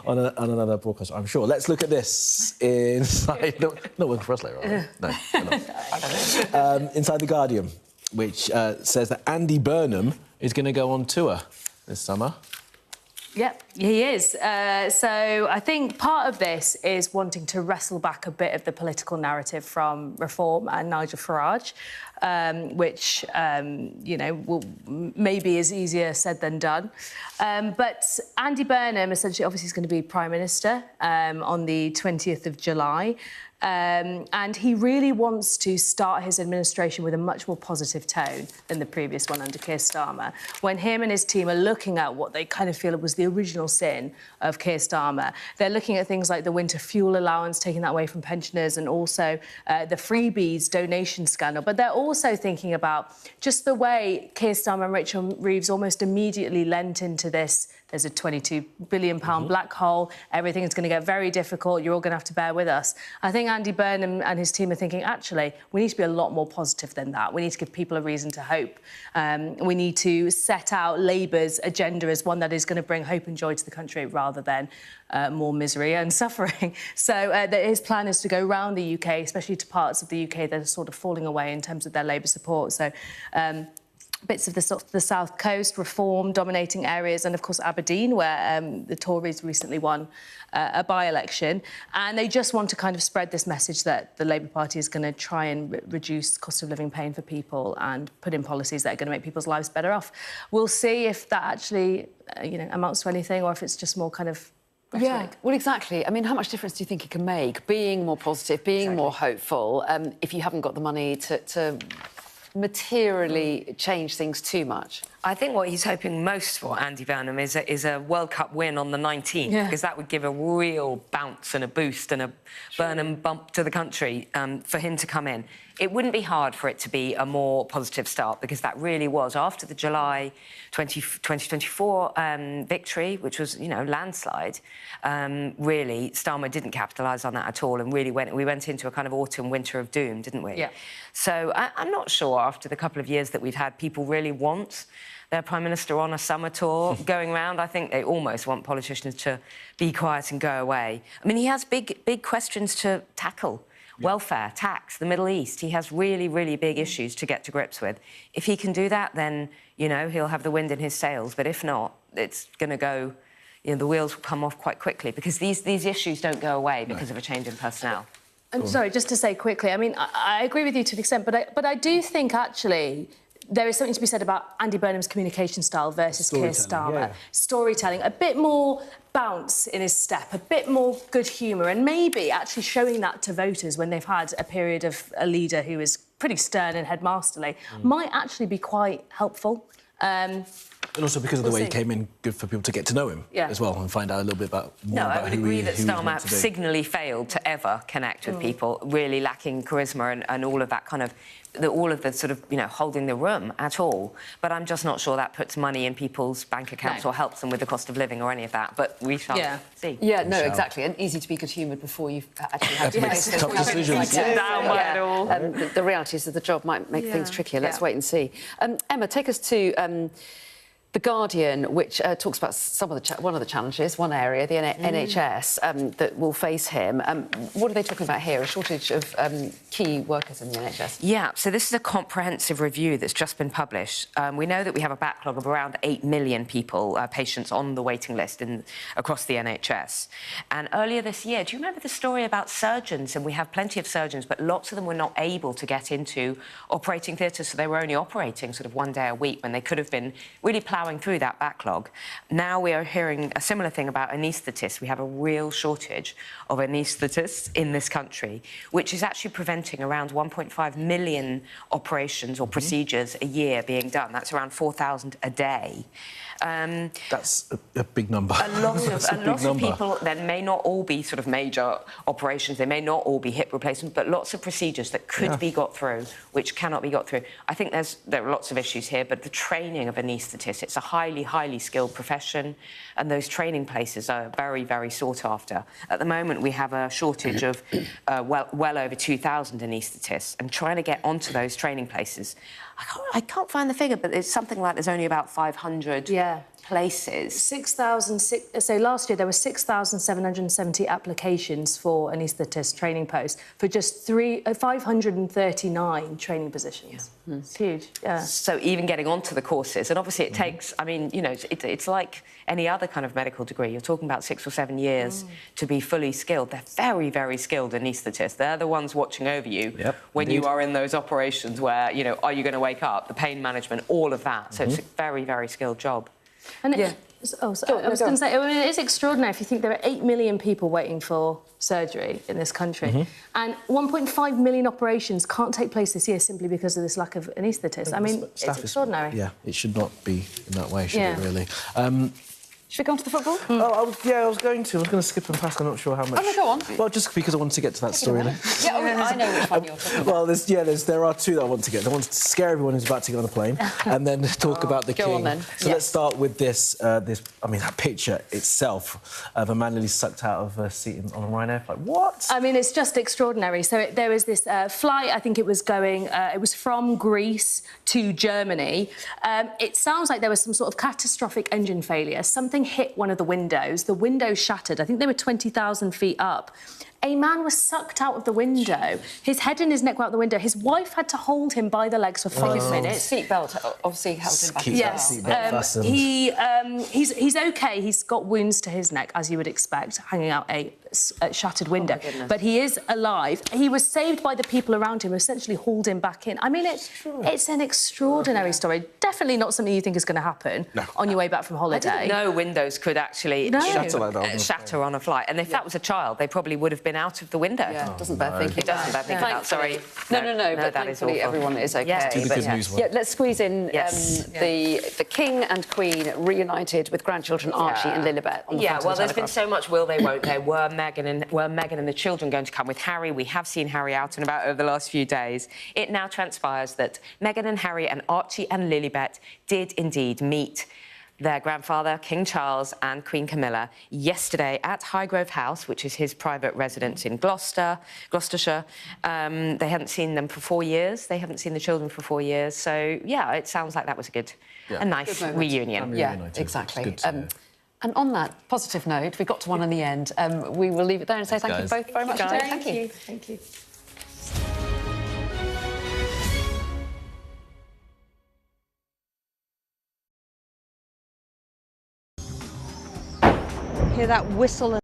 on another broadcast, I'm sure. Let's look at this inside... not working for us later, are we? No, we're not. Inside The Guardian, which says that Andy Burnham is going to go on tour this summer. Yep, he is. So I think part of this is wanting to wrestle back a bit of the political narrative from Reform and Nigel Farage, which, you know, maybe is easier said than done. But Andy Burnham, essentially, obviously, is going to be Prime Minister on the 20th of July. And he really wants to start his administration with a much more positive tone than the previous one under Keir Starmer. When him and his team are looking at what they kind of feel was the original sin of Keir Starmer, they're looking at things like the winter fuel allowance, taking that away from pensioners, and also the freebies donation scandal. But they're also thinking about just the way Keir Starmer and Rachel Reeves almost immediately lent into this. There's a £22 billion black hole. Everything's going to get very difficult. You're all going to have to bear with us. I think Andy Burnham and his team are thinking, actually, we need to be a lot more positive than that. We need to give people a reason to hope. We need to set out Labour's agenda as one that is going to bring hope and joy to the country rather than more misery and suffering. So his plan is to go around the UK, especially to parts of the UK that are sort of falling away in terms of their Labour support. So bits of the South Coast, Reform, dominating areas, and, of course, Aberdeen, where the Tories recently won a by-election. And they just want to kind of spread this message that the Labour Party is going to try and reduce cost of living pain for people and put in policies that are going to make people's lives better off. We'll see if that actually, you know, amounts to anything or if it's just more kind of rhetoric. Yeah, well, exactly. I mean, how much difference do you think it can make, being more positive, being more hopeful, if you haven't got the money to materially change things too much? I think what he's hoping most for, Andy Burnham, is a World Cup win on the 19th, because that would give a real bounce and a boost and a Burnham bump to the country for him to come in. It wouldn't be hard for it to be a more positive start, because that really was, after the July 2024 victory, which was, you know, landslide, really, Starmer didn't capitalise on that at all, and really we went into a kind of autumn, winter of doom, didn't we? Yeah. So I'm not sure, after the couple of years that we've had, people really want their Prime Minister on a summer tour going round. I think they almost want politicians to be quiet and go away. I mean, he has big questions to tackle. Welfare, tax, the Middle East. He has really, really big issues to get to grips with. If he can do that, then, you know, he'll have the wind in his sails. But if not, it's going to go... You know, the wheels will come off quite quickly, because these issues don't go away because of a change in personnel. I'm sorry, just to say quickly, I mean, I agree with you to an extent, but I do think, actually, there is something to be said about Andy Burnham's communication style versus Keir Starmer. Yeah. Storytelling, a bit more bounce in his step, a bit more good humour, and maybe actually showing that to voters when they've had a period of a leader who is pretty stern and headmasterly might actually be quite helpful. And also because of the way he came in, good for people to get to know him as well and find out a little bit about more about I would agree that Starmer signally failed to ever connect with people, really lacking charisma and all of that kind of... all of the sort of, you know, holding the room at all. But I'm just not sure that puts money in people's bank accounts or helps them with the cost of living or any of that. But we shall see. Yeah, no, exactly. And easy to be good-humoured before you've actually had to make tough decisions. The realities of the job might make things trickier. Let's wait and see. Emma, take us to... The Guardian, which talks about one of the challenges, one area, the NHS, that will face him. What are they talking about here? A shortage of key workers in the NHS? Yeah, so this is a comprehensive review that's just been published. We know that we have a backlog of around 8 million people, patients on the waiting list across the NHS. And earlier this year, do you remember the story about surgeons? And we have plenty of surgeons, but lots of them were not able to get into operating theatres, so they were only operating sort of one day a week when they could have been really ploughing through that backlog. Now we are hearing a similar thing about anaesthetists. We have a real shortage of anaesthetists in this country, which is actually preventing around 1.5 million operations or procedures a year being done. That's around 4,000 a day. That's a big number. A lot of people, then, may not all be sort of major operations, they may not all be hip replacements, but lots of procedures that could be got through, which cannot be got through. I think there are lots of issues here, but the training of anaesthetists, it's a highly, highly skilled profession, and those training places are very, very sought after. At the moment, we have a shortage of well over 2,000 anaesthetists, and trying to get onto those training places, I can't find the figure, but it's something like there's only about 500 places. 6,000. So last year there were 6,770 applications for anaesthetist training posts for just 539 training positions. Yeah. It's huge. Yeah. So even getting onto the courses, and obviously it takes. I mean, you know, it's like any other kind of medical degree. You're talking about 6 or 7 years to be fully skilled. They're very, very skilled anaesthetists. They're the ones watching over you when you are in those operations where, you know, are you going to wake up? The pain management, all of that. So it's a very, very skilled job. And I was going to say, I mean, it is extraordinary if you think there are 8 million people waiting for surgery in this country, and 1.5 million operations can't take place this year simply because of this lack of anaesthetists. I mean, it's extraordinary. Yeah, it should not be in that way, should it, really? Should we go on to the football? I was going to skip and pass. I'm not sure how much. Oh, no, go on. Well, just because I wanted to get to that storyline. Yeah, I know which one you're talking about. Well, there are two that I want to get. I want to scare everyone who's about to get on a plane, and then talk about the king. On, then. So let's start with this. I mean, that picture itself of a man nearly sucked out of a seat on a Ryanair flight. What? I mean, it's just extraordinary. So there was this flight. I think it was going. It was from Greece to Germany. It sounds like there was some sort of catastrophic engine failure. Something hit one of the windows. The window shattered. I think they were 20,000 feet up. A man was sucked out of the window. His head and his neck were out the window. His wife had to hold him by the legs for 5 minutes. Seatbelt obviously held him back. Yes, he's okay. He's got wounds to his neck, as you would expect, hanging out a shattered window. But he is alive. He was saved by the people around him, who essentially hauled him back in. I mean, it's an extraordinary story. Definitely not something you think is going to happen on your way back from holiday. I didn't know windows could actually shatter on a flight. And if that was a child, they probably would have been out of the window. Yeah, doesn't bear thinking. It doesn't bear thinking about. Sorry. No, but that is thankfully everyone is okay. Yes. Do the good news one. Yeah, let's squeeze in the King and Queen reunited with grandchildren Archie and Lilibet. On the well, there's been so much will they, won't they. Were Meghan and the children going to come with Harry? We have seen Harry out and about over the last few days. It now transpires that Meghan and Harry and Archie and Lilibet did indeed meet their grandfather, King Charles, and Queen Camilla yesterday at Highgrove House, which is his private residence in Gloucestershire. They hadn't seen them for 4 years. They haven't seen the children for 4 years. So, yeah, it sounds like that was a nice reunion. Yeah, exactly. And on that positive note, we got to one in the end. We will leave it there and say thank you both very much. Thank you. Thank you. Hear that whistle